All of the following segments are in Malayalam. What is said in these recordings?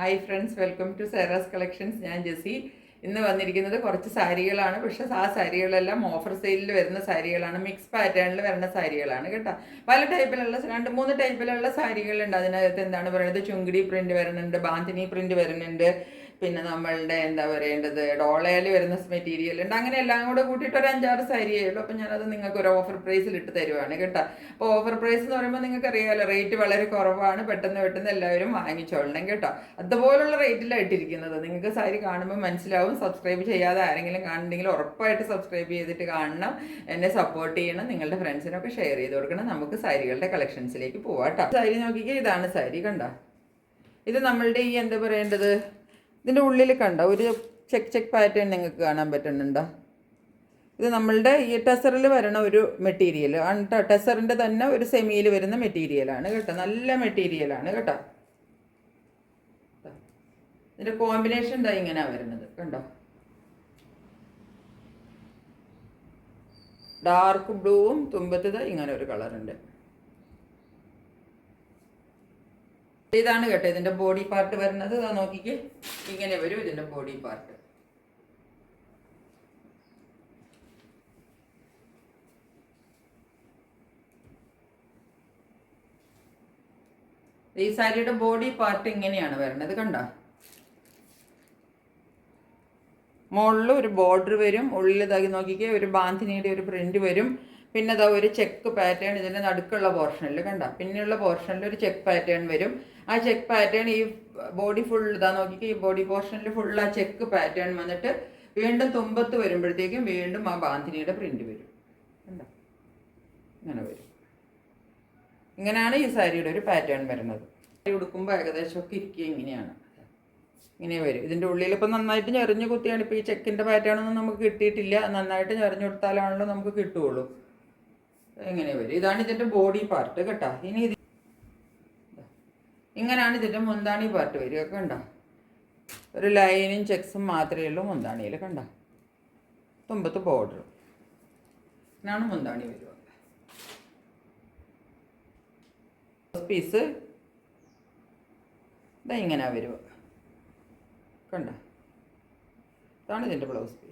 Hi friends, welcome to Saira's collections. ഞാൻ ജെസി. ഇന്ന് വന്നിരിക്കുന്നത് കുറച്ച് സാരികളാണ്. പക്ഷേ ആ സാരികളെല്ലാം ഓഫർ സെയിലിൽ വരുന്ന സാരികളാണ്, മിക്സ് പാറ്റേണിൽ വരുന്ന സാരികളാണ് കേട്ടോ. പല ടൈപ്പിലുള്ള 2-3 ടൈപ്പിലുള്ള സാരികളുണ്ട്. അതിനകത്ത് എന്താണ് പറയുന്നത്, ചുങ്കിടി പ്രിന്റ് വരുന്നുണ്ട്, ബാന്തിനി പ്രിന്റ് വരുന്നുണ്ട്, പിന്നെ നമ്മളുടെ എന്താ പറയേണ്ടത് ഡോളയിൽ വരുന്ന മെറ്റീരിയൽ ഉണ്ട്. അങ്ങനെ എല്ലാം കൂടെ കൂട്ടിയിട്ട് ഒരു 5-6 സാരിയേ ഉള്ളൂ. അപ്പോൾ ഞാനത് നിങ്ങൾക്ക് ഒരു ഓഫർ പ്രൈസിൽ ഇട്ട് തരുവാണ് കേട്ടോ. അപ്പോൾ ഓഫർ പ്രൈസ് എന്ന് പറയുമ്പോൾ നിങ്ങൾക്ക് അറിയാമല്ലോ, റേറ്റ് വളരെ കുറവാണ്. പെട്ടെന്ന് എല്ലാവരും വാങ്ങിച്ചോളണം കേട്ടോ. അതുപോലുള്ള റേറ്റിലാണ് ഇട്ടിരിക്കുന്നത്. നിങ്ങൾക്ക് സാരി കാണുമ്പോൾ മനസ്സിലാവും. സബ്സ്ക്രൈബ് ചെയ്യാതെ ആരെങ്കിലും കാണുന്നുണ്ടെങ്കിൽ ഉറപ്പായിട്ട് സബ്സ്ക്രൈബ് ചെയ്തിട്ട് കാണണം, എന്നെ സപ്പോർട്ട് ചെയ്യണം, നിങ്ങളുടെ ഫ്രണ്ട്സിനൊക്കെ ഷെയർ ചെയ്ത് കൊടുക്കണം. നമുക്ക് സാരികളുടെ കളക്ഷൻസിലേക്ക് പോവാം കേട്ടോ. സാരി നോക്കിക്കേ, ഇതാണ് സാരി കണ്ടോ. ഇത് നമ്മളുടെ ഈ എന്താ പറയേണ്ടത്, ഇതിൻ്റെ ഉള്ളിൽ കണ്ടോ ഒരു ചെക്ക് പാറ്റേൺ നിങ്ങൾക്ക് കാണാൻ പറ്റുന്നുണ്ടോ? ഇത് നമ്മളുടെ ഈ ടെസറിൽ വരണ ഒരു മെറ്റീരിയൽ ആണ്. ടെസറിൻ്റെ തന്നെ ഒരു സെമിയിൽ വരുന്ന മെറ്റീരിയലാണ് കേട്ടോ. നല്ല മെറ്റീരിയലാണ് കേട്ടോ. ഇതിൻ്റെ കോമ്പിനേഷൻ ഇതാ ഇങ്ങനെയാണ് വരുന്നത് കണ്ടോ. ഡാർക്ക് ബ്ലൂവും തുമ്പത്ത് ഇങ്ങനെ ഒരു കളറുണ്ട്. ഇതാണ് കേട്ടോ ഇതിൻ്റെ ബോഡി പാർട്ട് വരുന്നത്. നോക്കിക്കേ, ഇങ്ങനെ വരും ഇതിൻ്റെ ബോഡി പാർട്ട്. ഈ സാരിയുടെ ബോഡി പാർട്ട് ഇങ്ങനെയാണ് വരുന്നത് കണ്ടോ. മുകളിൽ ഒരു ബോർഡർ വരും, ഉള്ളിൽ ഇതാക്കി നോക്കിക്കേ ഒരു ബാന്തിനിയുടെ ഒരു പ്രിന്റ് വരും. പിന്നെ ഇതാ ഒരു ചെക്ക് പാറ്റേൺ ഇതിൻ്റെ നടുക്കുള്ള പോർഷനിൽ കണ്ട. പിന്നെയുള്ള പോർഷനിൽ ഒരു ചെക്ക് പാറ്റേൺ വരും. ആ ചെക്ക് പാറ്റേൺ ഈ ബോഡി ഫുൾ ഇതാ നോക്കിക്കേ, ഈ ബോഡി പോർഷനിൽ ഫുൾ ആ ചെക്ക് പാറ്റേൺ വന്നിട്ട് വീണ്ടും തുമ്പത്ത് വരുമ്പോഴത്തേക്കും വീണ്ടും ആ ബാന്തിനിയുടെ പ്രിന്റ് വരും കണ്ടോ. ഇങ്ങനെ വരും. ഇങ്ങനെയാണ് ഈ സാരിയുടെ ഒരു പാറ്റേൺ വരുന്നത്. സാരി ഉടുക്കുമ്പോൾ ഏകദേശമൊക്കെ ഇരിക്കുക ഇങ്ങനെയാണ്, ഇങ്ങനെ വരും. ഇതിൻ്റെ ഉള്ളിൽ ഇപ്പം നന്നായിട്ട് ഞെറിഞ്ഞ് കുത്തിയാണ്. ഇപ്പോൾ ഈ ചെക്കിൻ്റെ പാറ്റേണൊന്നും നമുക്ക് കിട്ടിയിട്ടില്ല. നന്നായിട്ട് ഞെറിഞ്ഞു കൊടുത്താലാണല്ലോ നമുക്ക് കിട്ടുകയുള്ളൂ. ഇങ്ങനെ വരും. ഇതാണ് ഇതിൻ്റെ ബോഡി പാർട്ട് കേട്ടോ. ഇനി ഇത് ഇങ്ങനെയാണ് ഇതിൻ്റെ മുന്താണി പാർട്ട് വരിക കണ്ടോ. ഒരു ലൈനും ചെക്സും മാത്രമേ ഉള്ളൂ മുന്താണിയിൽ കണ്ടോ. തുമ്പത്ത് ബോർഡർ ഇങ്ങനെയാണ് മുന്താണി വരിക. പീസ് ഇതാ ഇങ്ങനെ വരുക കണ്ടോ. ഇതാണ് ഇതിൻ്റെ ബ്ലൗസ് പീസ്.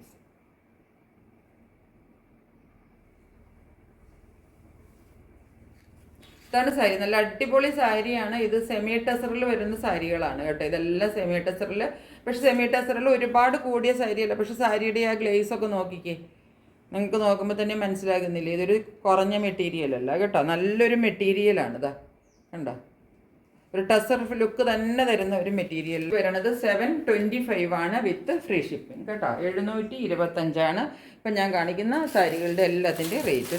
ഇതാണ് സാരി. നല്ല അടിപൊളി സാരിയാണ് ഇത്. സെമി ടെസറിൽ വരുന്ന സാരികളാണ് കേട്ടോ. ഇതെല്ലാം സെമി ടെസറിൽ. പക്ഷെ സെമി ടെസറിൽ ഒരുപാട് കൂടിയ സാരിയല്ല. പക്ഷെ സാരിയുടെ ആ ഗ്ലേസ് ഒക്കെ നോക്കിക്കേ, നിങ്ങൾക്ക് നോക്കുമ്പോൾ തന്നെ മനസ്സിലാകുന്നില്ലേ, ഇതൊരു കുറഞ്ഞ മെറ്റീരിയൽ അല്ല കേട്ടോ. നല്ലൊരു മെറ്റീരിയലാണ് ഇതാ കണ്ടോ. ഒരു ടെസർ ലുക്ക് തന്നെ തരുന്ന ഒരു മെറ്റീരിയൽ വരണത് 725 ആണ് വിത്ത് ഫ്രീ ഷിപ്പിംഗ് കേട്ടോ. 725 ഇപ്പം ഞാൻ കാണിക്കുന്ന സാരികളുടെ എല്ലാത്തിൻ്റെ റേറ്റ്.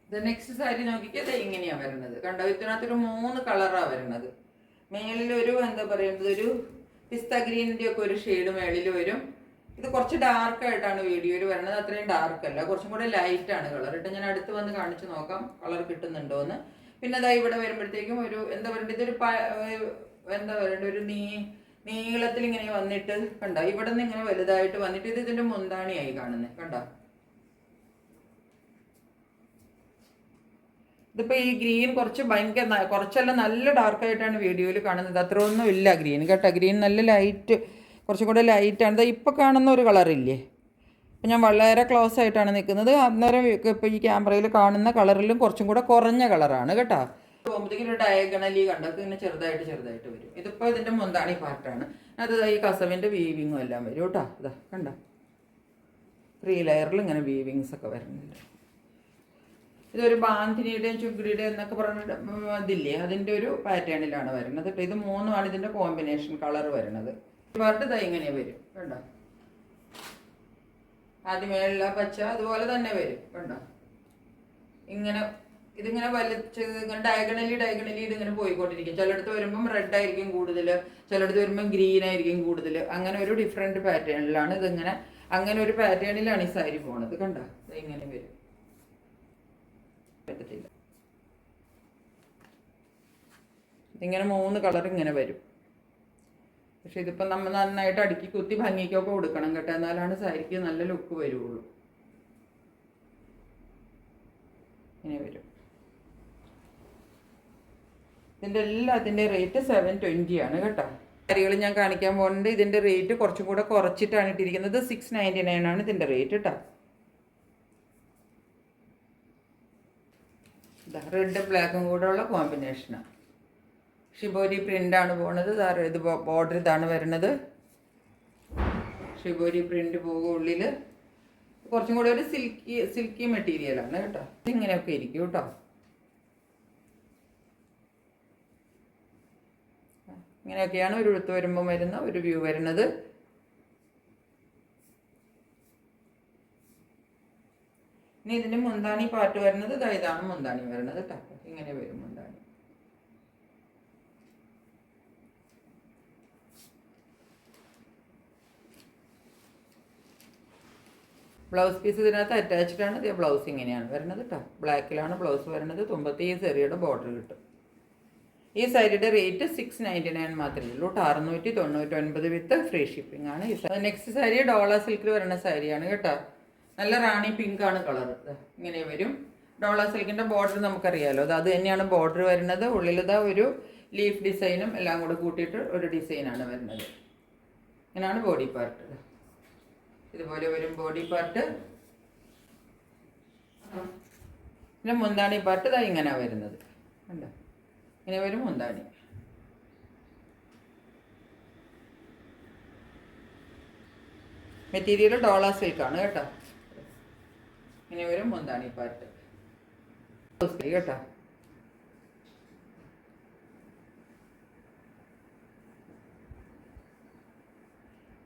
ഇത് നെക്സ്റ്റ് സാരി നോക്കിക്കത് ഇങ്ങനെയാണ് വരുന്നത് കണ്ടോ. ഇതിനകത്തൊരു 3 കളറാണ് വരുന്നത്. മേളിലൊരു എന്താ പറയുന്നത്, ഒരു പിസ്ത ഗ്രീനിൻ്റെ ഒക്കെ ഒരു ഷെയ്ഡ് മേളിൽ വരും. ഇത് കുറച്ച് ഡാർക്കായിട്ടാണ് വീഡിയോയിൽ വരുന്നത്. അത്രയും ഡാർക്കല്ല, കുറച്ചും കൂടെ ലൈറ്റാണ് കളർ. ഇട്ട് ഞാൻ അടുത്ത് വന്ന് കാണിച്ചു നോക്കാം കളർ കിട്ടുന്നുണ്ടോ എന്ന്. പിന്നെ അതാ ഇവിടെ വരുമ്പോഴത്തേക്കും ഒരു എന്താ പറയുക, ഇതൊരു എന്താ പറയണ്ട, ഒരു നീളത്തിൽ ഇങ്ങനെ വന്നിട്ട് കണ്ടോ. ഇവിടെ നിന്ന് ഇങ്ങനെ വലുതായിട്ട് വന്നിട്ട് ഇത് ഇതിൻ്റെ മുന്താണിയായി കാണുന്നത് കണ്ടോ. ഇതിപ്പോൾ ഈ ഗ്രീൻ കുറച്ചല്ല നല്ല ഡാർക്കായിട്ടാണ് വീഡിയോയിൽ കാണുന്നത്. അത്ര ഒന്നും ഇല്ല ഗ്രീൻ കേട്ടോ. ഗ്രീൻ നല്ല ലൈറ്റ്, കുറച്ചും കൂടെ ലൈറ്റാണ്. ഇത് ഇപ്പോൾ കാണുന്ന ഒരു കളറില്ലേ, ഇപ്പം ഞാൻ വളരെ ക്ലോസ് ആയിട്ടാണ് നിൽക്കുന്നത്. അന്നേരം ഇപ്പോൾ ഈ ക്യാമറയിൽ കാണുന്ന കളറിലും കുറച്ചും കൂടെ കുറഞ്ഞ കളറാണ് കേട്ടോ. പോകുമ്പോഴത്തേക്കും ഒരു ഡയഗണലി കണ്ടോ, ഇങ്ങനെ ചെറുതായിട്ട് വരും. ഇതിപ്പോൾ ഇതിൻ്റെ മുന്താണി പാർട്ടാണ്. അത് ഈ കസവിൻ്റെ വീവിങ്ങും എല്ലാം വരും കേട്ടോ. ഇതാ കണ്ടോ, 3 ലെയറിൽ ഇങ്ങനെ വീവിങ്സ് ഒക്കെ വരുന്നുണ്ട്. ഇതൊരു ബാന്തിനിയുടെയും ചുങ്കിടിയുടെയും എന്നൊക്കെ പറഞ്ഞിട്ട് ഇതില്ലേ, അതിൻ്റെ ഒരു പാറ്റേണിലാണ് വരുന്നത് കേട്ടോ. ഇത് 3 ഇതിൻ്റെ കോമ്പിനേഷൻ കളർ വരുന്നത്. പാർട്ട് ഇതാ ഇങ്ങനെ വരും കണ്ടോ. ആദ്യമേലുള്ള പച്ച അതുപോലെ തന്നെ വരും കണ്ടോ. ഇങ്ങനെ ഇതിങ്ങനെ വലിച്ച് ഇങ്ങനെ ഡയഗണലി ഇതിങ്ങനെ പോയിക്കൊണ്ടിരിക്കും. ചിലയിടത്ത് വരുമ്പം റെഡ് ആയിരിക്കും കൂടുതൽ, ചിലയിടത്ത് വരുമ്പം ഗ്രീൻ ആയിരിക്കും കൂടുതൽ. അങ്ങനെ ഒരു ഡിഫറെൻറ്റ് പാറ്റേണിലാണ് ഇതിങ്ങനെ, അങ്ങനെ ഒരു പാറ്റേണിലാണ് ഈ സാരി പോണത് കണ്ടോ. ഇങ്ങനെ വരും, പറ്റത്തില്ല. ഇങ്ങനെ 3 കളർ ഇങ്ങനെ വരും. പക്ഷെ ഇതിപ്പോൾ നമ്മൾ നന്നായിട്ട് അടുക്കി കുത്തി ഭംഗിക്കൊക്കെ കൊടുക്കണം കേട്ടോ, എന്നാലാണ് സാരിക്ക് നല്ല ലുക്ക് വരുള്ളൂ. ഇങ്ങനെ വരും. ഇതിൻ്റെ എല്ലാത്തിൻ്റെ റേറ്റ് 720 ആണ് കേട്ടോ. സാരികൾ ഞാൻ കാണിക്കാൻ പോകുന്നുണ്ട്. ഇതിൻ്റെ റേറ്റ് കുറച്ചും കൂടെ കുറച്ചിട്ടാണ് ഇട്ടിരിക്കുന്നത്. 699 ആണ് ഇതിൻ്റെ റേറ്റ് കേട്ടോ. റെഡും ബ്ലാക്കും കൂടെ ഉള്ള കോമ്പിനേഷനാണ്. ഷിബോരി പ്രിൻ്റാണ് പോണത്. ഇത് ബോർഡർ ഇതാണ് വരുന്നത്. ഷിബോരി പ്രിൻ്റ് പോകും. ഉള്ളിൽ കുറച്ചും കൂടെ ഒരു സിൽക്കി മെറ്റീരിയലാണ് കേട്ടോ. ഇങ്ങനെയൊക്കെ ഇരിക്കും കേട്ടോ. ഇങ്ങനെയൊക്കെയാണ് ഒരു ഉടുത്ത് വരുമ്പോൾ വരുന്ന ഒരു വ്യൂ വരുന്നത്. ഇനി ഇതിൻ്റെ മുന്താണി പാർട്ട് വരുന്നത് ഇതാണ് മുന്താണി വരുന്നത് കേട്ടോ. ഇങ്ങനെ വരും മുന്താണി. ബ്ലൗസ് പീസ് ഇതിനകത്ത് അറ്റാച്ച്ഡ് ആണ്. ഇത് ബ്ലൗസ് ഇങ്ങനെയാണ് വരുന്നത് കേട്ടോ. ബ്ലാക്കിലാണ് ബ്ലൗസ് വരുന്നത്. തുമ്പത്ത് ഈ ചെറിയുടെ ബോർഡർ കിട്ടും. ഈ സാരിയുടെ റേറ്റ് 699 മാത്രമേ ഉള്ളൂ കേട്ടോ. 699 വിത്ത് ഫ്രീ ഷിപ്പിംഗ് ആണ്. നെക്സ്റ്റ് സാരി ഡോള സിൽക്കിൽ വരുന്ന സാരിയാണ് കേട്ടോ. നല്ല റാണി പിങ്ക് ആണ് കളർ. ഇങ്ങനെ വരും. ഡോള സിൽക്കിൻ്റെ ബോർഡർ നമുക്കറിയാമല്ലോ. അത് തന്നെയാണ് ബോർഡർ വരുന്നത്. ഉള്ളിലിതാ ഒരു ലീഫ് ഡിസൈനും എല്ലാം കൂടെ കൂട്ടിയിട്ട് ഒരു ഡിസൈനാണ് വരുന്നത്. ഇങ്ങനെയാണ് ബോഡി പാർട്ട്. ഇതുപോലെ വരും ബോഡി പാർട്ട്. പിന്നെ മുന്താണി പാർട്ട് ഇതാ ഇങ്ങനെയാണ് വരുന്നത്. കണ്ടോ, ഇങ്ങനെ വരും മുന്താണി. മെറ്റീരിയൽ ഡോള സിൽക്കാണ് കേട്ടോ. ഇങ്ങനെ വരും മുന്താണി പാർട്ട് കേട്ടോ.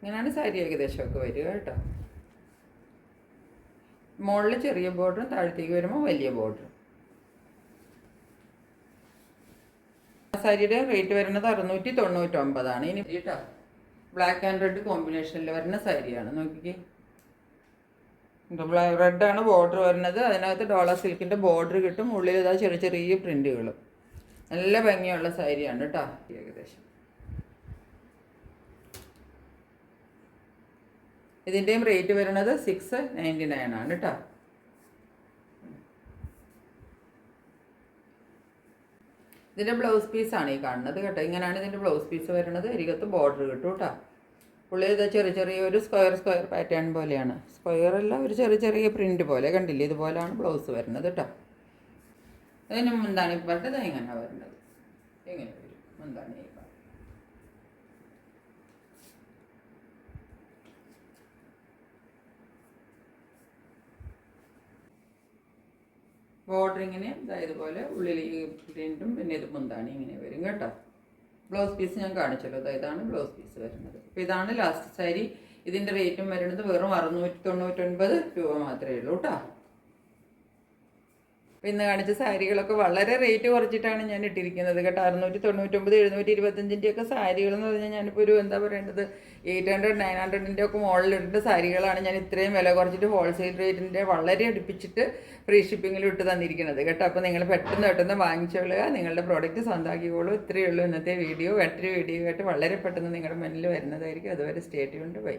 ഇങ്ങനെയാണ് സാരി ഏകദേശമൊക്കെ വരിക കേട്ടോ. മുകളിൽ ചെറിയ ബോർഡറും താഴത്തേക്ക് വരുമ്പോൾ വലിയ ബോർഡറും. സാരിയുടെ റേറ്റ് വരുന്നത് 699 ആണ്. ഇനി കേട്ടോ ബ്ലാക്ക് ആൻഡ് റെഡ് കോമ്പിനേഷനിൽ വരുന്ന സാരിയാണ്. നോക്കിക്കേ, റെഡാണ് ബോർഡർ വരുന്നത്. അതിനകത്ത് ഡോള സിൽക്കിൻ്റെ ബോർഡർ കിട്ടും. ഉള്ളിൽ ഇതാ ചെറിയ ചെറിയ പ്രിൻറ്റുകളും. നല്ല ഭംഗിയുള്ള സാരിയാണ് കേട്ടോ. ഏകദേശം ഇതിൻ്റെയും റേറ്റ് വരുന്നത് 699 ആണ് കേട്ടോ. ഇതിൻ്റെ ബ്ലൗസ് പീസാണ് ഈ കാണുന്നത് കേട്ടോ. ഇങ്ങനെയാണ് ഇതിൻ്റെ ബ്ലൗസ് പീസ് വരുന്നത്. അരികത്ത് ബോർഡർ കിട്ടും കേട്ടോ. ഉള്ളിൽ ഇത് ചെറിയ ചെറിയ ഒരു സ്ക്വയർ പാറ്റേൺ പോലെയാണ്. സ്ക്വയർ അല്ല, ഒരു ചെറിയ ചെറിയ പ്രിൻറ്റ് പോലെ കണ്ടില്ലേ. ഇതുപോലെയാണ് ബ്ലൗസ് വരുന്നത് കേട്ടോ. അതിന് മുന്താണി പാർട്ട് ഇത് എങ്ങനെയാണ് വരുന്നത്. എങ്ങനെ വരും മുന്താണി പാർട്ട്. ബോർഡർ ഇങ്ങനെ ഇതുപോലെ ഉള്ളിൽ ഈ പ്രിൻറ്റും പിന്നെ ഇത് മുന്താണി ഇങ്ങനെ വരും കേട്ടോ. ബ്ലൗസ് പീസ് ഞാൻ കാണിച്ചല്ലോ. ഇതാണ് ബ്ലൗസ് പീസ് വരുന്നത്. അപ്പോൾ ഇതാണ് ലാസ്റ്റ് സാരി. ഇതിൻ്റെ റേറ്റും വരുന്നത് വെറും 699 രൂപ മാത്രമേ ഉള്ളൂ കേട്ടോ. അപ്പോൾ ഇന്ന് കാണിച്ച സാരികളൊക്കെ വളരെ റേറ്റ് കുറച്ചിട്ടാണ് ഞാൻ ഇട്ടിരിക്കുന്നത് കേട്ടോ. 699 725 സാരികൾ എന്ന് പറഞ്ഞാൽ ഞാനിപ്പോൾ ഒരു എന്താ പറയേണ്ടത് 800 900 ഒക്കെ മുകളിലിട്ടിട്ട് സാരികളാണ് ഞാൻ ഇത്രയും വില കുറച്ചിട്ട് ഹോൾസെയിൽ റേറ്റിൻ്റെ വളരെ അടുപ്പിച്ചിട്ട് ഫ്രീ ഷിപ്പിങ്ങിൽ ഇട്ട് തന്നിരിക്കുന്നത് കേട്ടോ. അപ്പോൾ നിങ്ങൾ പെട്ടെന്ന് വാങ്ങിച്ചോളുക. നിങ്ങളുടെ പ്രോഡക്റ്റ് സ്വന്തമാക്കിക്കോളൂ. ഇത്രയേ ഉള്ളൂ ഇന്നത്തെ വീഡിയോ. മറ്റൊരു വീഡിയോ ആയിട്ട് വളരെ പെട്ടെന്ന് നിങ്ങളുടെ മുന്നിൽ വരുന്നതായിരിക്കും. അതുവരെ സ്റ്റേ ട്യൂൺഡ്. ബൈ.